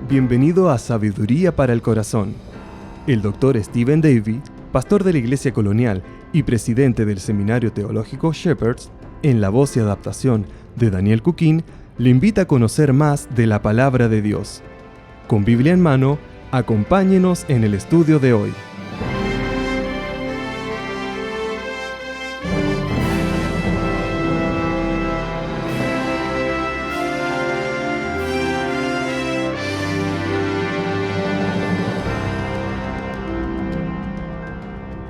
Bienvenido a Sabiduría para el Corazón. El Dr. Stephen Davey, pastor de la Iglesia Colonial y presidente del Seminario Teológico Shepherds, en la voz y adaptación de Daniel Cuquín, le invita a conocer más de la Palabra de Dios. Con Biblia en mano, acompáñenos en el estudio de hoy.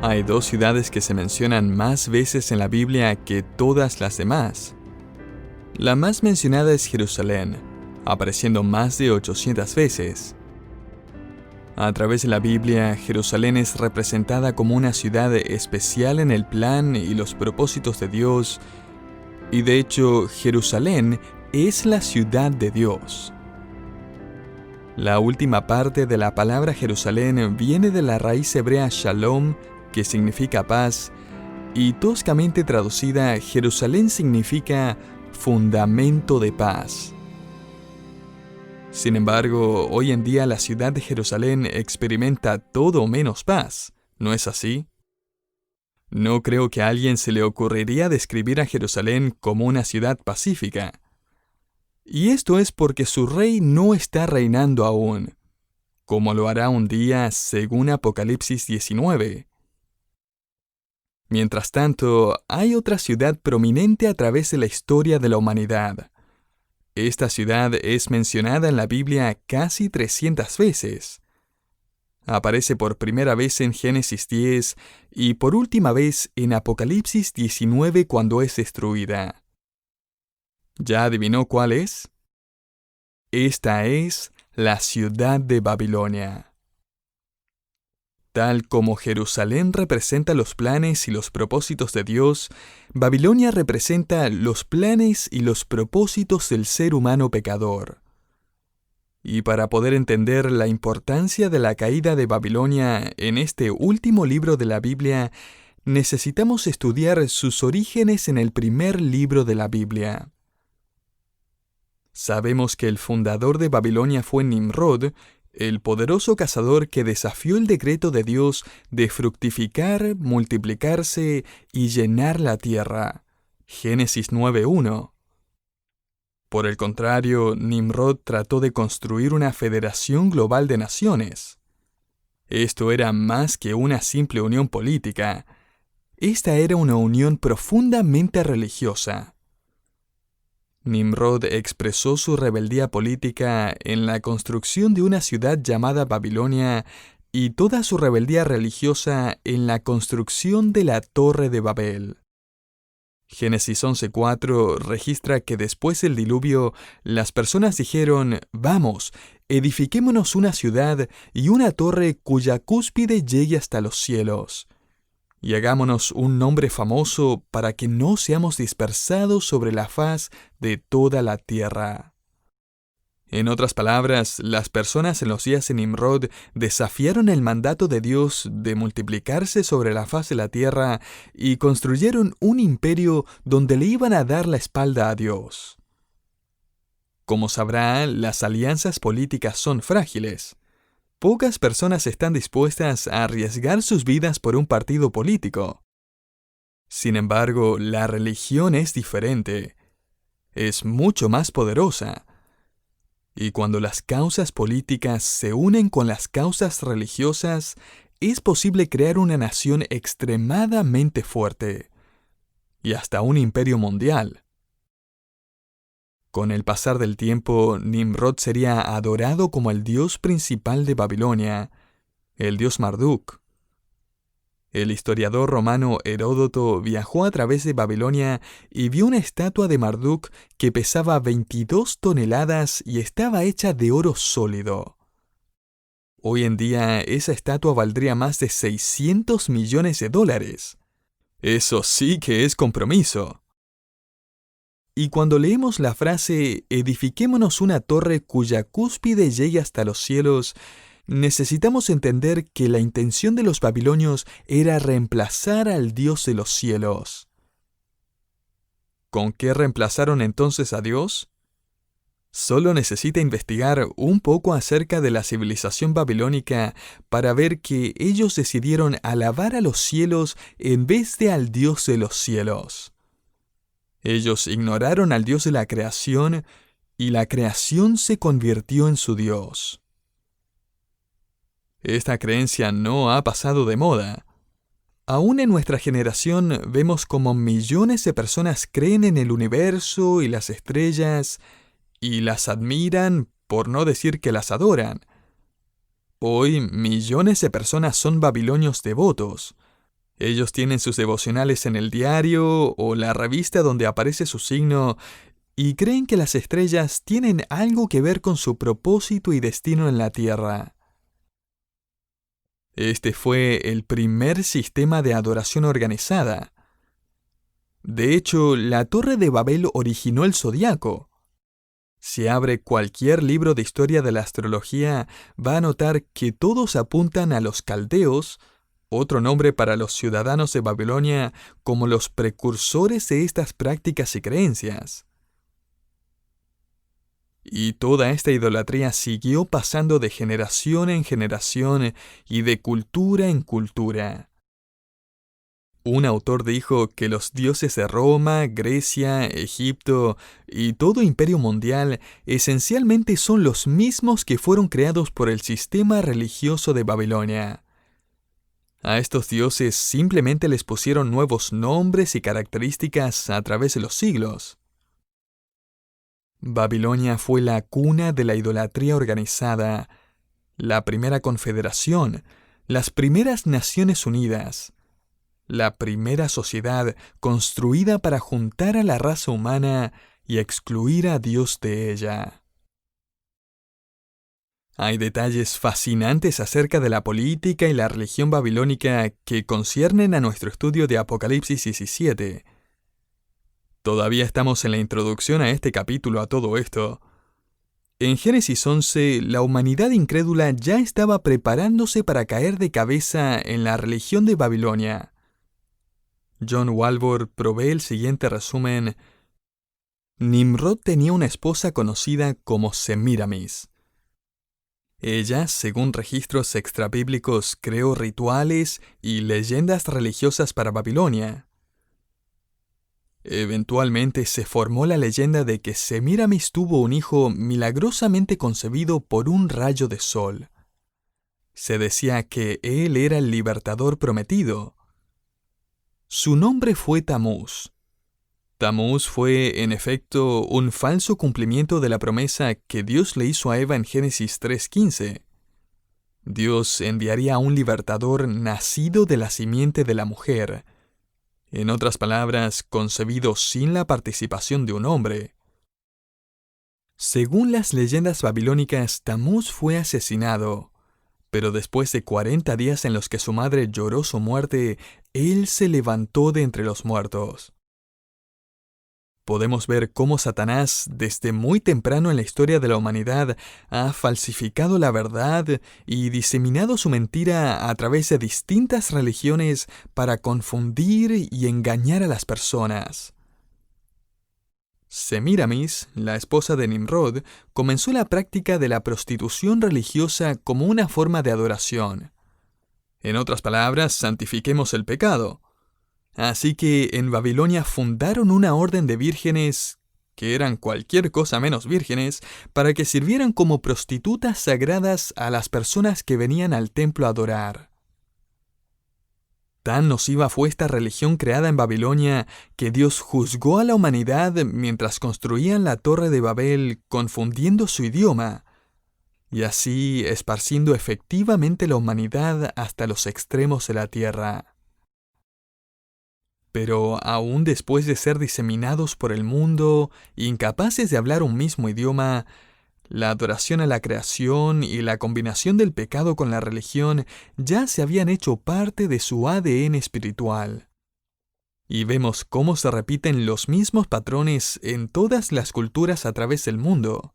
Hay dos ciudades que se mencionan más veces en la Biblia que todas las demás. La más mencionada es Jerusalén, apareciendo más de 800 veces. A través de la Biblia, Jerusalén es representada como una ciudad especial en el plan y los propósitos de Dios, y de hecho, Jerusalén es la ciudad de Dios. La última parte de la palabra Jerusalén viene de la raíz hebrea shalom, que significa paz, y toscamente traducida, Jerusalén significa fundamento de paz. Sin embargo, hoy en día la ciudad de Jerusalén experimenta todo menos paz, ¿no es así? No creo que a alguien se le ocurriría describir a Jerusalén como una ciudad pacífica. Y esto es porque su rey no está reinando aún, como lo hará un día según Apocalipsis 19. Mientras tanto, hay otra ciudad prominente a través de la historia de la humanidad. Esta ciudad es mencionada en la Biblia casi 300 veces. Aparece por primera vez en Génesis 10 y por última vez en Apocalipsis 19 cuando es destruida. ¿Ya adivinó cuál es? Esta es la ciudad de Babilonia. Tal como Jerusalén representa los planes y los propósitos de Dios, Babilonia representa los planes y los propósitos del ser humano pecador. Y para poder entender la importancia de la caída de Babilonia en este último libro de la Biblia, necesitamos estudiar sus orígenes en el primer libro de la Biblia. Sabemos que el fundador de Babilonia fue Nimrod, el poderoso cazador que desafió el decreto de Dios de fructificar, multiplicarse y llenar la tierra. Génesis 9:1. Por el contrario, Nimrod trató de construir una federación global de naciones. Esto era más que una simple unión política. Esta era una unión profundamente religiosa. Nimrod expresó su rebeldía política en la construcción de una ciudad llamada Babilonia y toda su rebeldía religiosa en la construcción de la Torre de Babel. Génesis 11:4 registra que después del diluvio, las personas dijeron: «Vamos, edifiquémonos una ciudad y una torre cuya cúspide llegue hasta los cielos. Y hagámonos un nombre famoso para que no seamos dispersados sobre la faz de toda la tierra». En otras palabras, las personas en los días de Nimrod desafiaron el mandato de Dios de multiplicarse sobre la faz de la tierra y construyeron un imperio donde le iban a dar la espalda a Dios. Como sabrá, las alianzas políticas son frágiles. Pocas personas están dispuestas a arriesgar sus vidas por un partido político. Sin embargo, la religión es diferente. Es mucho más poderosa. Y cuando las causas políticas se unen con las causas religiosas, es posible crear una nación extremadamente fuerte. Y hasta un imperio mundial. Con el pasar del tiempo, Nimrod sería adorado como el dios principal de Babilonia, el dios Marduk. El historiador romano Heródoto viajó a través de Babilonia y vio una estatua de Marduk que pesaba 22 toneladas y estaba hecha de oro sólido. Hoy en día, esa estatua valdría más de $600 millones. Eso sí que es compromiso. Y cuando leemos la frase «edifiquémonos una torre cuya cúspide llegue hasta los cielos», necesitamos entender que la intención de los babilonios era reemplazar al Dios de los cielos. ¿Con qué reemplazaron entonces a Dios? Solo necesita investigar un poco acerca de la civilización babilónica para ver que ellos decidieron alabar a los cielos en vez de al Dios de los cielos. Ellos ignoraron al Dios de la creación y la creación se convirtió en su Dios. Esta creencia no ha pasado de moda. Aún en nuestra generación vemos como millones de personas creen en el universo y las estrellas y las admiran, por no decir que las adoran. Hoy millones de personas son babilonios devotos. Ellos tienen sus devocionales en el diario o la revista donde aparece su signo y creen que las estrellas tienen algo que ver con su propósito y destino en la tierra. Este fue el primer sistema de adoración organizada. De hecho, la Torre de Babel originó el zodiaco. Si abre cualquier libro de historia de la astrología, va a notar que todos apuntan a los caldeos, otro nombre para los ciudadanos de Babilonia, como los precursores de estas prácticas y creencias. Y toda esta idolatría siguió pasando de generación en generación y de cultura en cultura. Un autor dijo que los dioses de Roma, Grecia, Egipto y todo imperio mundial esencialmente son los mismos que fueron creados por el sistema religioso de Babilonia. A estos dioses simplemente les pusieron nuevos nombres y características a través de los siglos. Babilonia fue la cuna de la idolatría organizada, la primera confederación, las primeras Naciones Unidas, la primera sociedad construida para juntar a la raza humana y excluir a Dios de ella. Hay detalles fascinantes acerca de la política y la religión babilónica que conciernen a nuestro estudio de Apocalipsis 17. Todavía estamos en la introducción a este capítulo a todo esto. En Génesis 11, la humanidad incrédula ya estaba preparándose para caer de cabeza en la religión de Babilonia. John Walvoord provee el siguiente resumen. Nimrod tenía una esposa conocida como Semíramis. Ella, según registros extrabíblicos, creó rituales y leyendas religiosas para Babilonia. Eventualmente se formó la leyenda de que Semíramis tuvo un hijo milagrosamente concebido por un rayo de sol. Se decía que él era el libertador prometido. Su nombre fue Tamuz. Tamuz fue, en efecto, un falso cumplimiento de la promesa que Dios le hizo a Eva en Génesis 3:15. Dios enviaría a un libertador nacido de la simiente de la mujer. En otras palabras, concebido sin la participación de un hombre. Según las leyendas babilónicas, Tamuz fue asesinado. Pero después de 40 días en los que su madre lloró su muerte, él se levantó de entre los muertos. Podemos ver cómo Satanás, desde muy temprano en la historia de la humanidad, ha falsificado la verdad y diseminado su mentira a través de distintas religiones para confundir y engañar a las personas. Semíramis, la esposa de Nimrod, comenzó la práctica de la prostitución religiosa como una forma de adoración. En otras palabras, santifiquemos el pecado. Así que en Babilonia fundaron una orden de vírgenes, que eran cualquier cosa menos vírgenes, para que sirvieran como prostitutas sagradas a las personas que venían al templo a adorar. Tan nociva fue esta religión creada en Babilonia que Dios juzgó a la humanidad mientras construían la Torre de Babel, confundiendo su idioma, y así esparciendo efectivamente la humanidad hasta los extremos de la tierra. Pero aún después de ser diseminados por el mundo, incapaces de hablar un mismo idioma, la adoración a la creación y la combinación del pecado con la religión ya se habían hecho parte de su ADN espiritual. Y vemos cómo se repiten los mismos patrones en todas las culturas a través del mundo.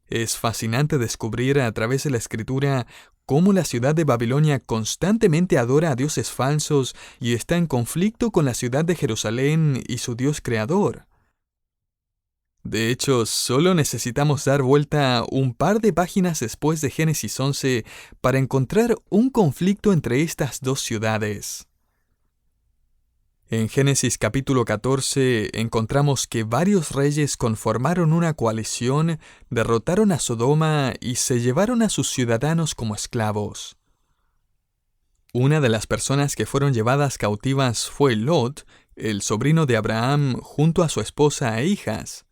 Es fascinante descubrir a través de la escritura cómo la ciudad de Babilonia constantemente adora a dioses falsos y está en conflicto con la ciudad de Jerusalén y su Dios creador. De hecho, solo necesitamos dar vuelta un par de páginas después de Génesis 11 para encontrar un conflicto entre estas dos ciudades. En Génesis capítulo 14 encontramos que varios reyes conformaron una coalición, derrotaron a Sodoma y se llevaron a sus ciudadanos como esclavos. Una de las personas que fueron llevadas cautivas fue Lot, el sobrino de Abraham, junto a su esposa e hijas.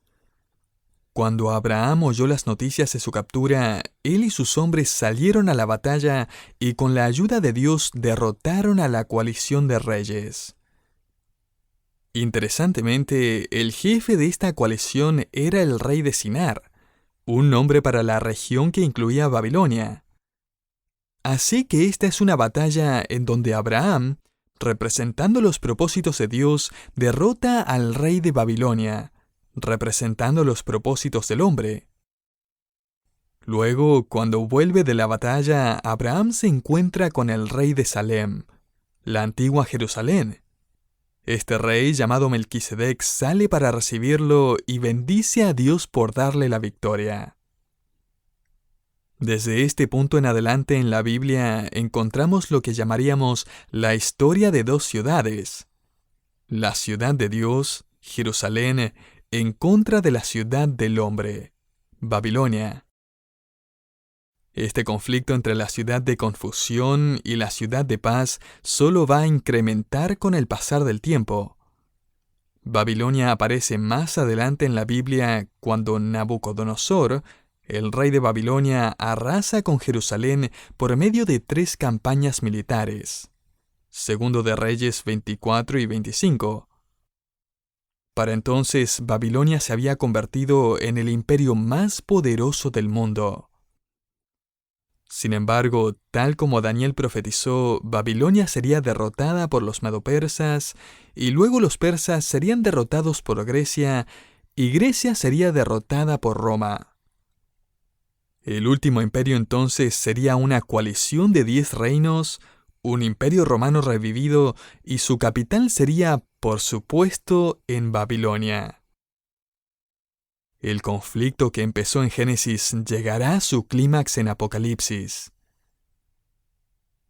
Cuando Abraham oyó las noticias de su captura, él y sus hombres salieron a la batalla y con la ayuda de Dios derrotaron a la coalición de reyes. Interesantemente, el jefe de esta coalición era el rey de Sinar, un nombre para la región que incluía Babilonia. Así que esta es una batalla en donde Abraham, representando los propósitos de Dios, derrota al rey de Babilonia, representando los propósitos del hombre. Luego, cuando vuelve de la batalla, Abraham se encuentra con el rey de Salem, la antigua Jerusalén. Este rey, llamado Melquisedec, sale para recibirlo y bendice a Dios por darle la victoria. Desde este punto en adelante en la Biblia encontramos lo que llamaríamos la historia de dos ciudades. La ciudad de Dios, Jerusalén, en contra de la ciudad del hombre, Babilonia. Este conflicto entre la ciudad de confusión y la ciudad de paz solo va a incrementar con el pasar del tiempo. Babilonia aparece más adelante en la Biblia cuando Nabucodonosor, el rey de Babilonia, arrasa con Jerusalén por medio de 3 campañas militares. Segundo de Reyes 24 y 25. Para entonces, Babilonia se había convertido en el imperio más poderoso del mundo. Sin embargo, tal como Daniel profetizó, Babilonia sería derrotada por los medo-persas, y luego los persas serían derrotados por Grecia, y Grecia sería derrotada por Roma. El último imperio entonces sería una coalición de 10 reinos, un imperio romano revivido, y su capital sería, por supuesto, en Babilonia. El conflicto que empezó en Génesis llegará a su clímax en Apocalipsis.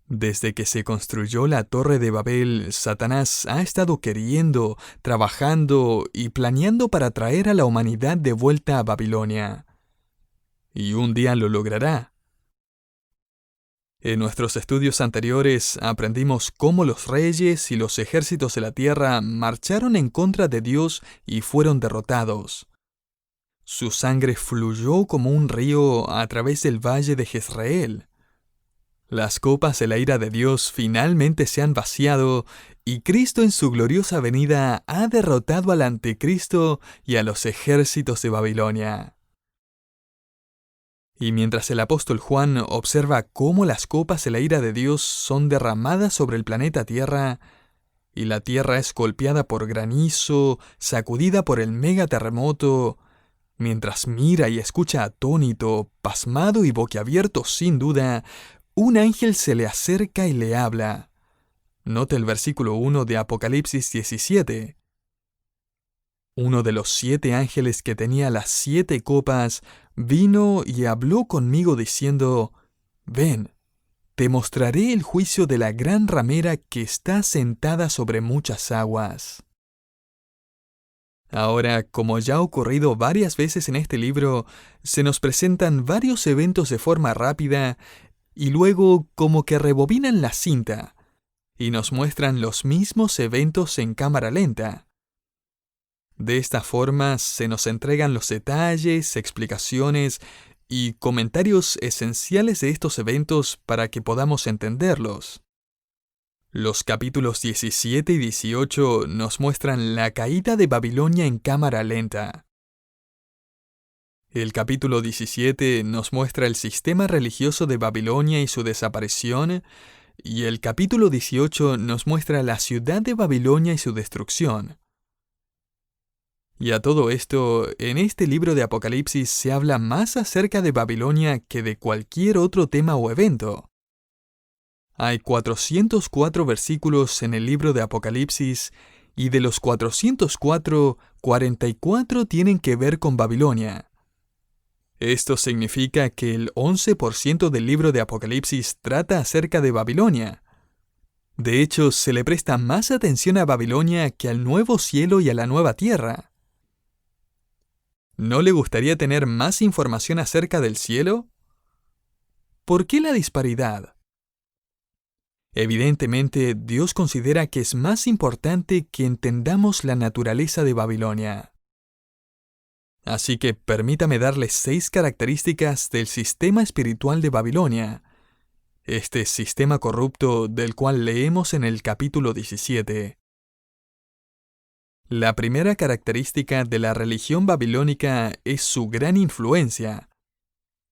Desde que se construyó la Torre de Babel, Satanás ha estado queriendo, trabajando y planeando para traer a la humanidad de vuelta a Babilonia. Y un día lo logrará. En nuestros estudios anteriores aprendimos cómo los reyes y los ejércitos de la tierra marcharon en contra de Dios y fueron derrotados. Su sangre fluyó como un río a través del valle de Jezreel. Las copas de la ira de Dios finalmente se han vaciado y Cristo en su gloriosa venida ha derrotado al anticristo y a los ejércitos de Babilonia. Y mientras el apóstol Juan observa cómo las copas de la ira de Dios son derramadas sobre el planeta Tierra, y la Tierra es golpeada por granizo, sacudida por el megaterremoto, mientras mira y escucha atónito, pasmado y boquiabierto sin duda, un ángel se le acerca y le habla. Note el versículo 1 de Apocalipsis 17. Uno de los 7 ángeles que tenía las 7 copas vino y habló conmigo diciendo: Ven, te mostraré el juicio de la gran ramera que está sentada sobre muchas aguas. Ahora, como ya ha ocurrido varias veces en este libro, se nos presentan varios eventos de forma rápida y luego como que rebobinan la cinta y nos muestran los mismos eventos en cámara lenta. De esta forma se nos entregan los detalles, explicaciones y comentarios esenciales de estos eventos para que podamos entenderlos. Los capítulos 17 y 18 nos muestran la caída de Babilonia en cámara lenta. El capítulo 17 nos muestra el sistema religioso de Babilonia y su desaparición, y el capítulo 18 nos muestra la ciudad de Babilonia y su destrucción. Y a todo esto, en este libro de Apocalipsis se habla más acerca de Babilonia que de cualquier otro tema o evento. Hay 404 versículos en el libro de Apocalipsis y de los 404, 44 tienen que ver con Babilonia. Esto significa que el 11% del libro de Apocalipsis trata acerca de Babilonia. De hecho, se le presta más atención a Babilonia que al nuevo cielo y a la nueva tierra. ¿No le gustaría tener más información acerca del cielo? ¿Por qué la disparidad? Evidentemente, Dios considera que es más importante que entendamos la naturaleza de Babilonia. Así que permítame darle 6 características del sistema espiritual de Babilonia, este sistema corrupto del cual leemos en el capítulo 17. La primera característica de la religión babilónica es su gran influencia.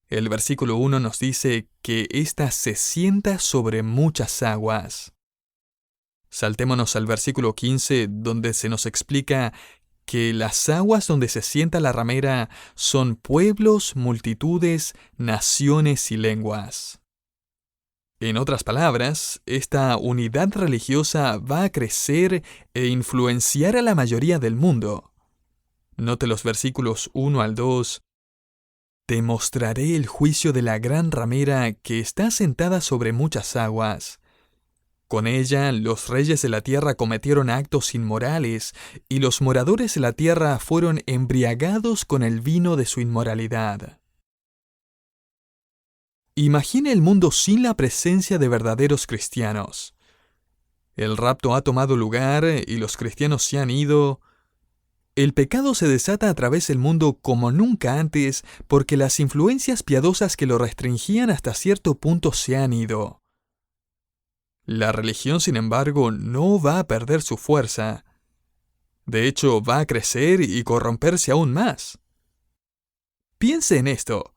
El versículo 1 nos dice que ésta se sienta sobre muchas aguas. Saltémonos al versículo 15, donde se nos explica que las aguas donde se sienta la ramera son pueblos, multitudes, naciones y lenguas. En otras palabras, esta unidad religiosa va a crecer e influenciar a la mayoría del mundo. Note los versículos 1 al 2. Te mostraré el juicio de la gran ramera que está sentada sobre muchas aguas. Con ella, los reyes de la tierra cometieron actos inmorales, y los moradores de la tierra fueron embriagados con el vino de su inmoralidad. Imagine el mundo sin la presencia de verdaderos cristianos. El rapto ha tomado lugar y los cristianos se han ido. El pecado se desata a través del mundo como nunca antes porque las influencias piadosas que lo restringían hasta cierto punto se han ido. La religión, sin embargo, no va a perder su fuerza. De hecho, va a crecer y corromperse aún más. Piense en esto.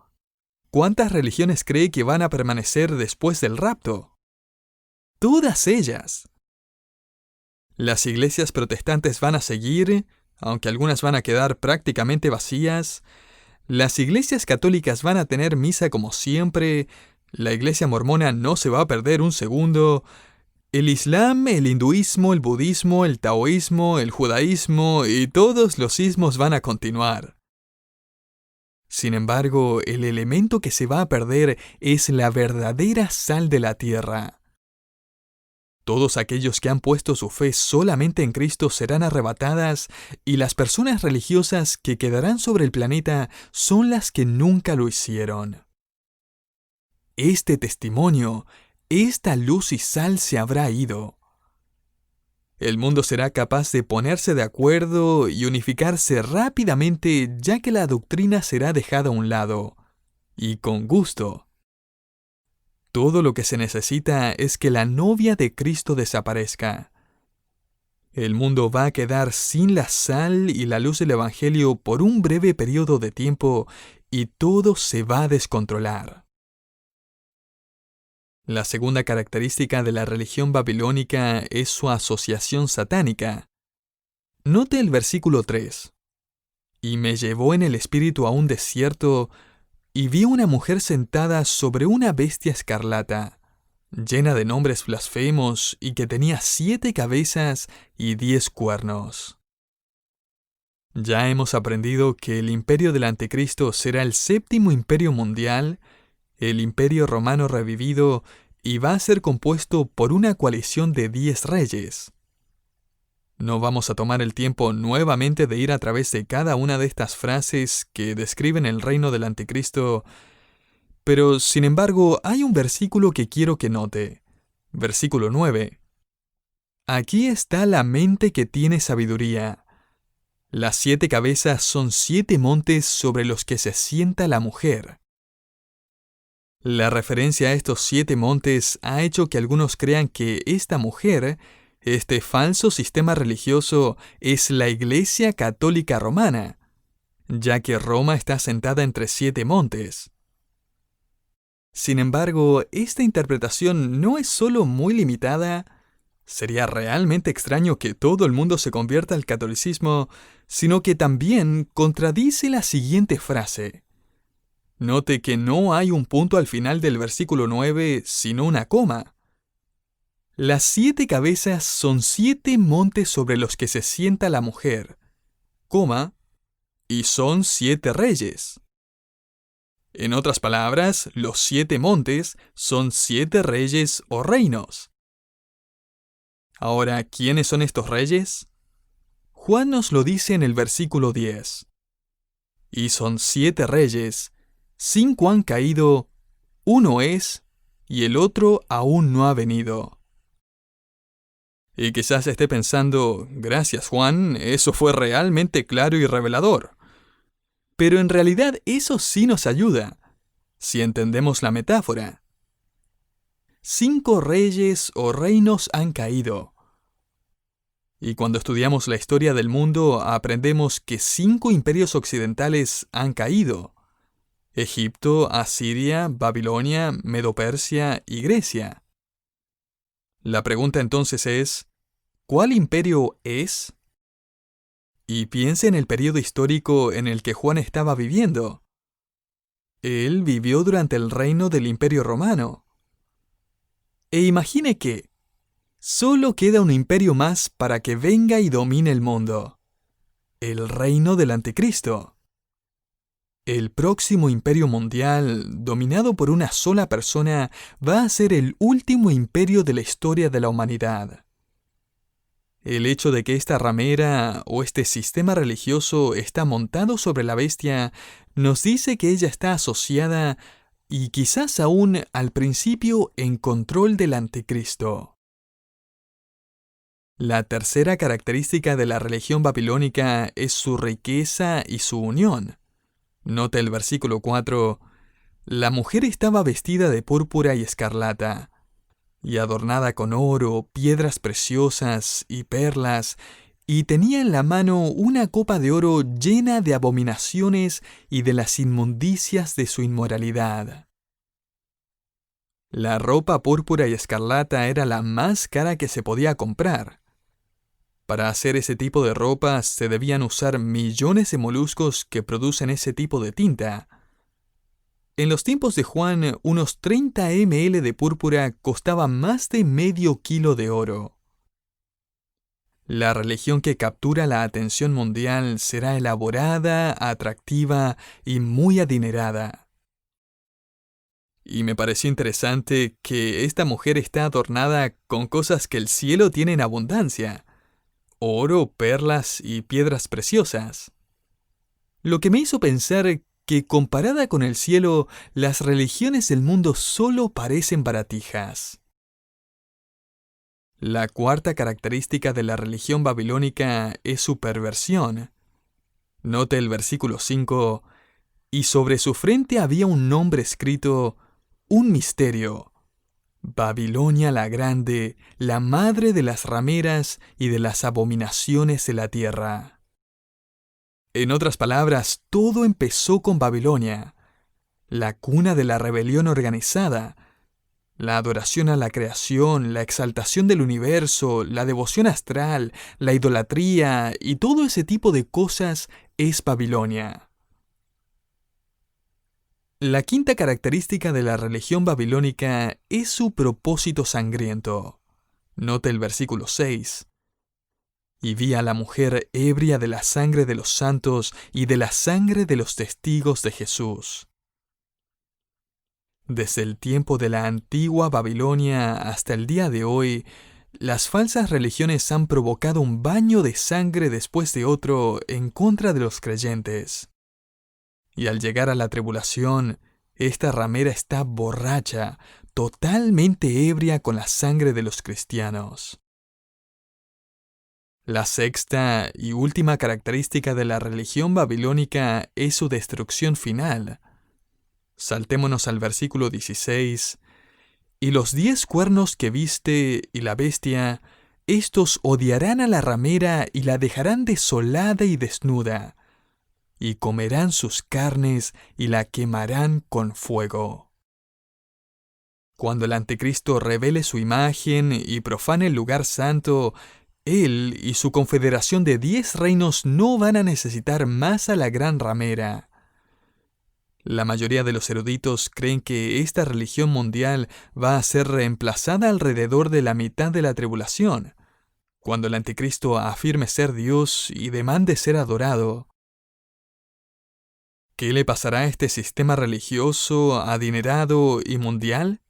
¿Cuántas religiones cree que van a permanecer después del rapto? Todas ellas. Las iglesias protestantes van a seguir, aunque algunas van a quedar prácticamente vacías. Las iglesias católicas van a tener misa como siempre. La iglesia mormona no se va a perder un segundo. El islam, el hinduismo, el budismo, el taoísmo, el judaísmo y todos los ismos van a continuar. Sin embargo, el elemento que se va a perder es la verdadera sal de la tierra. Todos aquellos que han puesto su fe solamente en Cristo serán arrebatadas, y las personas religiosas que quedarán sobre el planeta son las que nunca lo hicieron. Este testimonio, esta luz y sal se habrá ido. El mundo será capaz de ponerse de acuerdo y unificarse rápidamente, ya que la doctrina será dejada a un lado, y con gusto. Todo lo que se necesita es que la novia de Cristo desaparezca. El mundo va a quedar sin la sal y la luz del Evangelio por un breve periodo de tiempo y todo se va a descontrolar. La segunda característica de la religión babilónica es su asociación satánica. Note el versículo 3. Y me llevó en el espíritu a un desierto, y vi una mujer sentada sobre una bestia escarlata, llena de nombres blasfemos y que tenía 7 cabezas y 10 cuernos. Ya hemos aprendido que el imperio del anticristo será el 7º imperio mundial, el imperio romano revivido, y va a ser compuesto por una coalición de 10 reyes. No vamos a tomar el tiempo nuevamente de ir a través de cada una de estas frases que describen el reino del anticristo, pero sin embargo hay un versículo que quiero que note. Versículo 9. Aquí está la mente que tiene sabiduría. Las 7 cabezas son 7 montes sobre los que se sienta la mujer. La referencia a estos 7 montes ha hecho que algunos crean que esta mujer, este falso sistema religioso, es la Iglesia Católica Romana, ya que Roma está sentada entre 7 montes. Sin embargo, esta interpretación no es solo muy limitada. Sería realmente extraño que todo el mundo se convierta al catolicismo, sino que también contradice la siguiente frase. Note que no hay un punto al final del versículo 9, sino una coma. Las 7 cabezas son 7 montes sobre los que se sienta la mujer, y son 7 reyes. En otras palabras, los 7 montes son 7 reyes o reinos. Ahora, ¿quiénes son estos reyes? Juan nos lo dice en el versículo 10. Y son 7 reyes, 5 han caído, uno es, y el otro aún no ha venido. Y quizás esté pensando, gracias Juan, eso fue realmente claro y revelador. Pero en realidad eso sí nos ayuda, si entendemos la metáfora. 5 reyes o reinos han caído. Y cuando estudiamos la historia del mundo, aprendemos que 5 imperios occidentales han caído: Egipto, Asiria, Babilonia, Medo-Persia y Grecia. La pregunta entonces es, ¿cuál imperio es? Y piense en el periodo histórico en el que Juan estaba viviendo. Él vivió durante el reino del Imperio Romano. E imagine que solo queda un imperio más para que venga y domine el mundo: el reino del Anticristo. El próximo imperio mundial, dominado por una sola persona, va a ser el último imperio de la historia de la humanidad. El hecho de que esta ramera o este sistema religioso está montado sobre la bestia nos dice que ella está asociada y quizás aún al principio en control del Anticristo. La tercera característica de la religión babilónica es su riqueza y su unión. Nota el versículo 4. La mujer estaba vestida de púrpura y escarlata, y adornada con oro, piedras preciosas y perlas, y tenía en la mano una copa de oro llena de abominaciones y de las inmundicias de su inmoralidad. La ropa púrpura y escarlata era la más cara que se podía comprar. Para hacer ese tipo de ropa se debían usar millones de moluscos que producen ese tipo de tinta. En los tiempos de Juan, unos 30 ml de púrpura costaban más de medio kilo de oro. La religión que captura la atención mundial será elaborada, atractiva y muy adinerada. Y me pareció interesante que esta mujer está adornada con cosas que el cielo tiene en abundancia: oro, perlas y piedras preciosas. Lo que me hizo pensar que comparada con el cielo, las religiones del mundo solo parecen baratijas. La cuarta característica de la religión babilónica es su perversión. Note el versículo 5, y sobre su frente había un nombre escrito, un misterio: Babilonia la Grande, la madre de las rameras y de las abominaciones de la tierra. En otras palabras, todo empezó con Babilonia, la cuna de la rebelión organizada, la adoración a la creación, la exaltación del universo, la devoción astral, la idolatría y todo ese tipo de cosas es Babilonia. La quinta característica de la religión babilónica es su propósito sangriento. Note el versículo 6. Y vi a la mujer ebria de la sangre de los santos y de la sangre de los testigos de Jesús. Desde el tiempo de la antigua Babilonia hasta el día de hoy, las falsas religiones han provocado un baño de sangre después de otro en contra de los creyentes. Y al llegar a la tribulación, esta ramera está borracha, totalmente ebria con la sangre de los cristianos. La sexta y última característica de la religión babilónica es su destrucción final. Saltémonos al versículo 16. Y los 10 cuernos que viste y la bestia, estos odiarán a la ramera y la dejarán desolada y desnuda, y comerán sus carnes y la quemarán con fuego. Cuando el Anticristo revele su imagen y profane el lugar santo, él y su confederación de 10 reinos no van a necesitar más a la gran ramera. La mayoría de los eruditos creen que esta religión mundial va a ser reemplazada alrededor de la mitad de la tribulación, cuando el anticristo afirme ser Dios y demande ser adorado. ¿Qué le pasará a este sistema religioso, adinerado y mundial?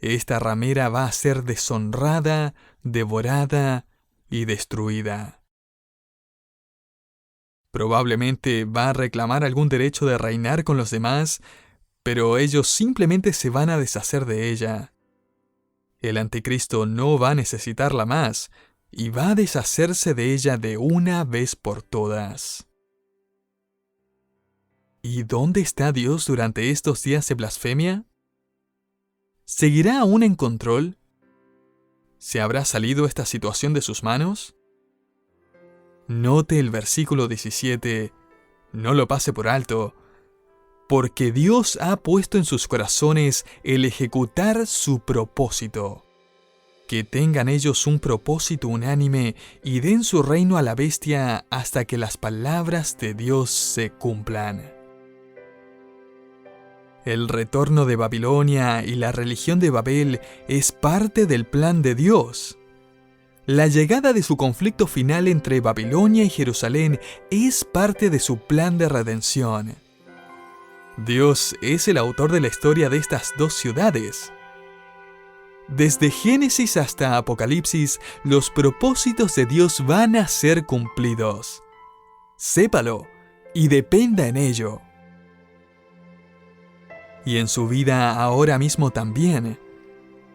Esta ramera va a ser deshonrada, devorada y destruida. Probablemente va a reclamar algún derecho de reinar con los demás, pero ellos simplemente se van a deshacer de ella. El anticristo no va a necesitarla más y va a deshacerse de ella de una vez por todas. ¿Y dónde está Dios durante estos días de blasfemia? ¿Seguirá aún en control? ¿Se habrá salido esta situación de sus manos? Note el versículo 17, no lo pase por alto, porque Dios ha puesto en sus corazones el ejecutar su propósito. Que tengan ellos un propósito unánime y den su reino a la bestia hasta que las palabras de Dios se cumplan. El retorno de Babilonia y la religión de Babel es parte del plan de Dios. La llegada de su conflicto final entre Babilonia y Jerusalén es parte de su plan de redención. Dios es el autor de la historia de estas dos ciudades. Desde Génesis hasta Apocalipsis, los propósitos de Dios van a ser cumplidos. Sépalo y dependa en ello. Y en su vida ahora mismo también.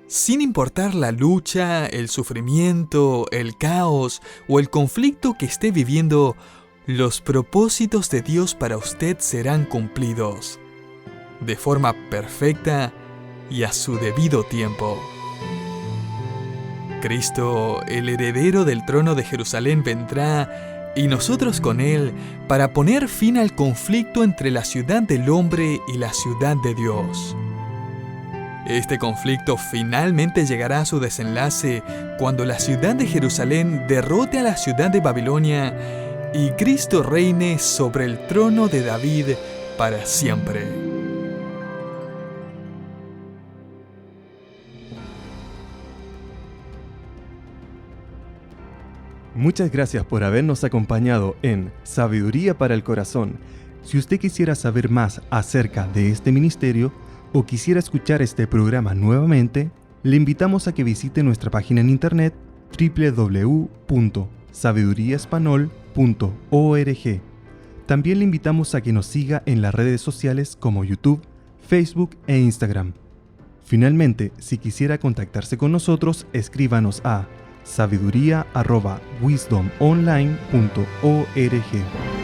Sin importar la lucha, el sufrimiento, el caos o el conflicto que esté viviendo, los propósitos de Dios para usted serán cumplidos, de forma perfecta y a su debido tiempo. Cristo, el heredero del trono de Jerusalén, vendrá, y nosotros con él, para poner fin al conflicto entre la ciudad del hombre y la ciudad de Dios. Este conflicto finalmente llegará a su desenlace cuando la ciudad de Jerusalén derrote a la ciudad de Babilonia y Cristo reine sobre el trono de David para siempre. Muchas gracias por habernos acompañado en Sabiduría para el Corazón. Si usted quisiera saber más acerca de este ministerio, o quisiera escuchar este programa nuevamente, le invitamos a que visite nuestra página en internet www.sabiduriaespanol.org. También le invitamos a que nos siga en las redes sociales como YouTube, Facebook e Instagram. Finalmente, si quisiera contactarse con nosotros, escríbanos a sabiduría@wisdomonline.org.